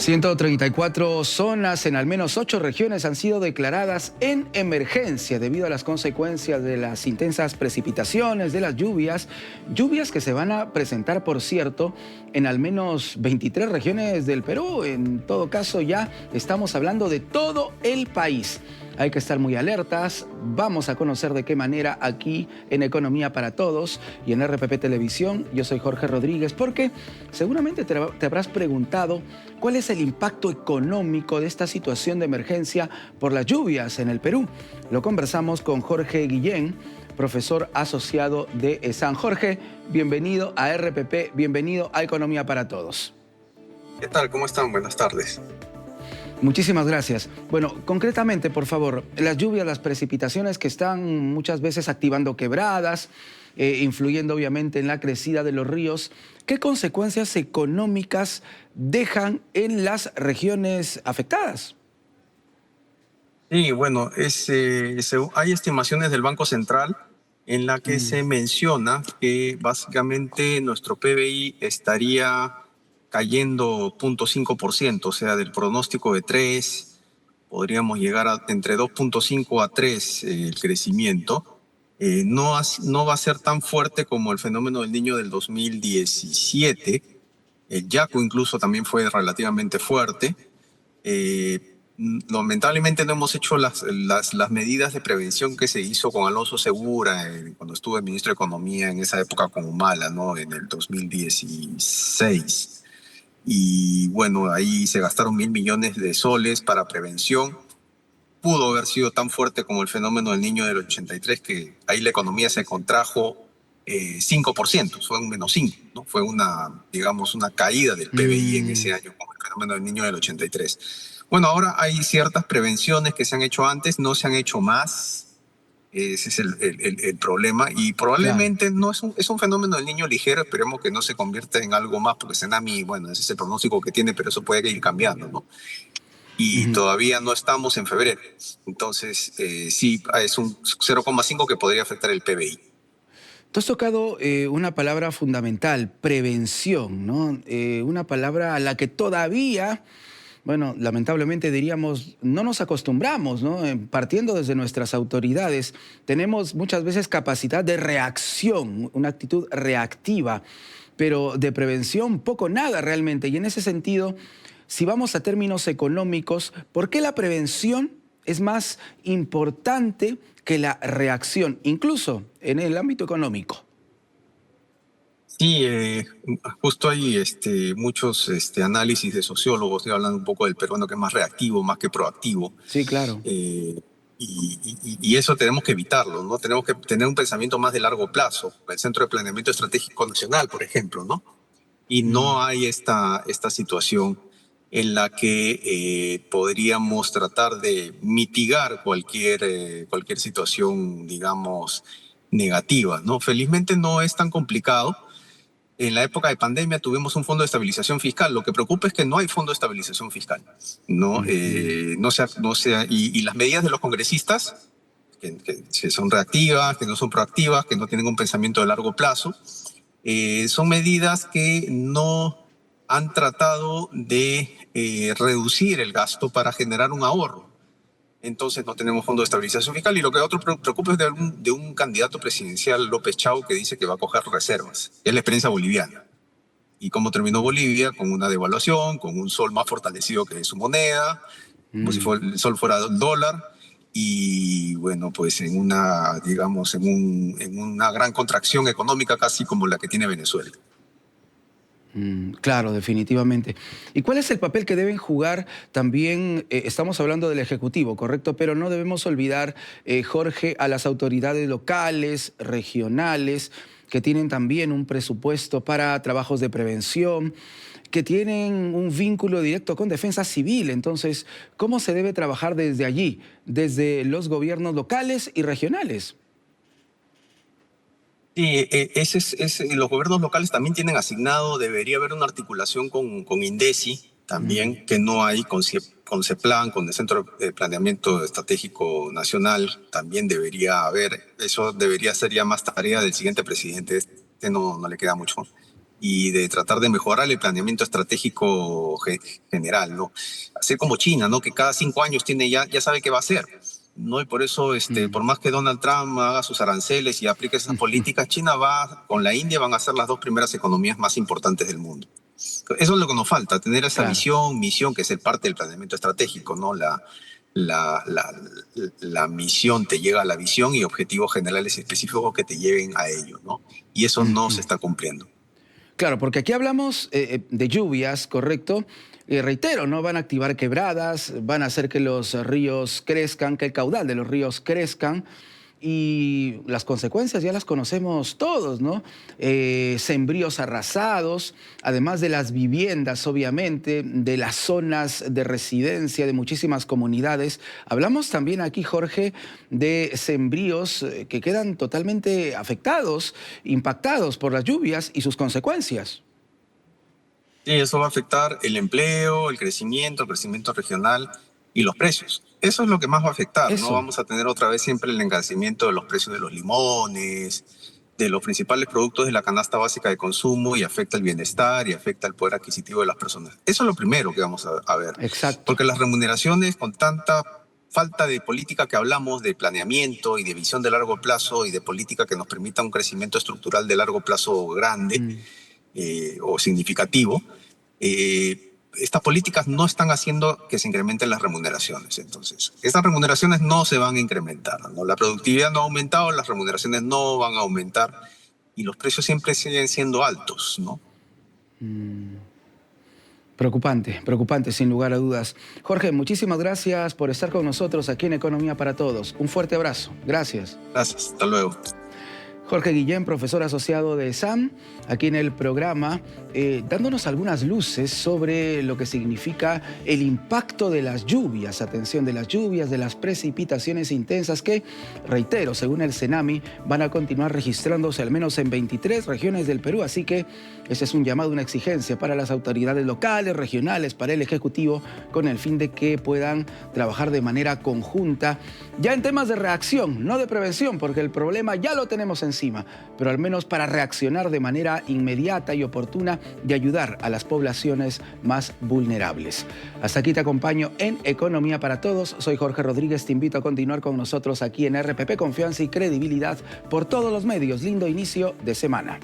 134 zonas en al menos 8 regiones han sido declaradas en emergencia debido a las consecuencias de las intensas precipitaciones, de las lluvias que se van a presentar, por cierto, en al menos 23 regiones del Perú. En todo caso, ya estamos hablando de todo el país. Hay que estar muy alertas. Vamos a conocer de qué manera aquí en Economía para Todos y en RPP Televisión. Yo soy Jorge Rodríguez, porque seguramente te habrás preguntado cuál es el impacto económico de esta situación de emergencia por las lluvias en el Perú. Lo conversamos con Jorge Guillén, profesor asociado de ESAN. Jorge, bienvenido a RPP, bienvenido a Economía para Todos. ¿Qué tal? ¿Cómo están? Buenas tardes. Muchísimas gracias. Bueno, concretamente, por favor, las lluvias, las precipitaciones que están muchas veces activando quebradas, influyendo obviamente en la crecida de los ríos, ¿qué consecuencias económicas dejan en las regiones afectadas? Sí, bueno, hay estimaciones del Banco Central en la que se menciona que básicamente nuestro PBI estaría cayendo 0,5%, o sea, del pronóstico de 3, podríamos llegar a entre 2,5 a 3 el crecimiento. No va a ser tan fuerte como el fenómeno del Niño del 2017. El Yaku incluso también fue relativamente fuerte. Lamentablemente no hemos hecho las medidas de prevención que se hizo con Alonso Segura cuando estuvo el ministro de Economía en esa época con Humala, ¿no? En el 2016. Y bueno, ahí se gastaron 1.000 millones de soles para prevención. Pudo haber sido tan fuerte como el fenómeno del Niño del 83, que ahí la economía se contrajo 5%, fue un -5, ¿no? Fue digamos, una caída del PBI en ese año como el fenómeno del Niño del 83. Bueno, ahora hay ciertas prevenciones que se han hecho antes, no se han hecho más. Ese es el problema, y Claro. probablemente no es un fenómeno del niño ligero. Esperemos que no se convierta en algo más, porque Senami, bueno, ese es el pronóstico que tiene, pero eso puede ir cambiando, ¿no? Y todavía no estamos en febrero. Entonces, sí, es un 0,5 que podría afectar el PBI. Tú has tocado una palabra fundamental, prevención, ¿no? Una palabra a la que todavía, bueno, lamentablemente diríamos, no nos acostumbramos, ¿no? Partiendo desde nuestras autoridades, tenemos muchas veces capacidad de reacción, una actitud reactiva, pero de prevención poco nada realmente. Y en ese sentido, si vamos a términos económicos, ¿por qué la prevención es más importante que la reacción, incluso en el ámbito económico? Sí, justo hay muchos análisis de sociólogos que hablan un poco del peruano, que es más reactivo, más que proactivo. Sí, claro. Y eso tenemos que evitarlo, ¿no? Tenemos que tener un pensamiento más de largo plazo. El Centro de Planeamiento Estratégico Nacional, por ejemplo, ¿no? Y no hay esta situación en la que podríamos tratar de mitigar cualquier situación, digamos, negativa, ¿no? Felizmente no es tan complicado. En la época de pandemia tuvimos un fondo de estabilización fiscal. Lo que preocupa es que no hay fondo de estabilización fiscal, ¿no? Y las medidas de los congresistas, que son reactivas, que no son proactivas, que no tienen un pensamiento de largo plazo, son medidas que no han tratado de reducir el gasto para generar un ahorro. Entonces no tenemos fondo de estabilización fiscal, y lo que otro preocupa es de un candidato presidencial, López Chau, que dice que va a coger reservas. Es la experiencia boliviana. ¿Y cómo terminó Bolivia? Con una devaluación, con un sol más fortalecido que su moneda, como si el sol fuera el dólar, y bueno, pues digamos, en una gran contracción económica, casi como la que tiene Venezuela. Claro, definitivamente. ¿Y cuál es el papel que deben jugar también? Estamos hablando del Ejecutivo, ¿correcto? Pero no debemos olvidar, Jorge, a las autoridades locales, regionales, que tienen también un presupuesto para trabajos de prevención, que tienen un vínculo directo con defensa civil. Entonces, ¿cómo se debe trabajar desde allí, desde los gobiernos locales y regionales? Sí, los gobiernos locales también tienen asignado. Debería haber una articulación con INDECI también, que no hay, con CEPLAN, con el Centro de Planeamiento Estratégico Nacional, también debería haber. Eso debería ser ya más tarea del siguiente presidente. No le queda mucho. y de tratar de mejorar el planeamiento estratégico general, ¿no? Hacer como China, ¿no? Que cada 5 años ya sabe qué va a hacer, ¿no? Y por eso, por más que Donald Trump haga sus aranceles y aplique esas políticas, China con la India van a ser las 2 primeras economías más importantes del mundo. Eso es lo que nos falta, tener esa Claro. misión que es el parte del planeamiento estratégico, ¿no? La misión te llega a la visión y objetivos generales específicos que te lleven a ello, ¿no? Y eso no se está cumpliendo. Claro, porque aquí hablamos de lluvias, ¿correcto? Reitero, ¿no? Van a activar quebradas, van a hacer que los ríos crezcan, que el caudal de los ríos crezcan. Y las consecuencias ya las conocemos todos, ¿no? Sembríos arrasados, además de las viviendas, obviamente, de las zonas de residencia de muchísimas comunidades. Hablamos también aquí, Jorge, de sembríos que quedan totalmente afectados, impactados por las lluvias y sus consecuencias. Sí, eso va a afectar el empleo, el crecimiento regional y los precios. Eso es lo que más va a afectar, ¿no? Eso. Vamos a tener otra vez siempre el encarecimiento de los precios de los limones, de los principales productos de la canasta básica de consumo y afecta el bienestar y afecta el poder adquisitivo de las personas. Eso es lo primero que vamos a ver, Exacto. porque las remuneraciones con tanta falta de política que hablamos, de planeamiento y de visión de largo plazo y de política que nos permita un crecimiento estructural de largo plazo grande, Mm. o significativo, estas políticas no están haciendo que se incrementen las remuneraciones. Entonces, estas remuneraciones no se van a incrementar, ¿no? La productividad no ha aumentado, las remuneraciones no van a aumentar y los precios siempre siguen siendo altos, ¿no? Preocupante, preocupante, sin lugar a dudas. Jorge, muchísimas gracias por estar con nosotros aquí en Economía para Todos. Un fuerte abrazo. Gracias. Gracias, hasta luego. Jorge Guillén, profesor asociado de SAM, aquí en el programa, dándonos algunas luces sobre lo que significa el impacto de las lluvias, atención, de las lluvias, de las precipitaciones intensas que, reitero, según el CENAMI, van a continuar registrándose al menos en 23 regiones del Perú, así que ese es un llamado, una exigencia para las autoridades locales, regionales, para el Ejecutivo, con el fin de que puedan trabajar de manera conjunta, ya en temas de reacción, no de prevención, porque el problema ya lo tenemos encima, pero al menos para reaccionar de manera inmediata y oportuna y ayudar a las poblaciones más vulnerables. Hasta aquí te acompaño en Economía para Todos. Soy Jorge Rodríguez, te invito a continuar con nosotros aquí en RPP, confianza y credibilidad por todos los medios. Lindo inicio de semana.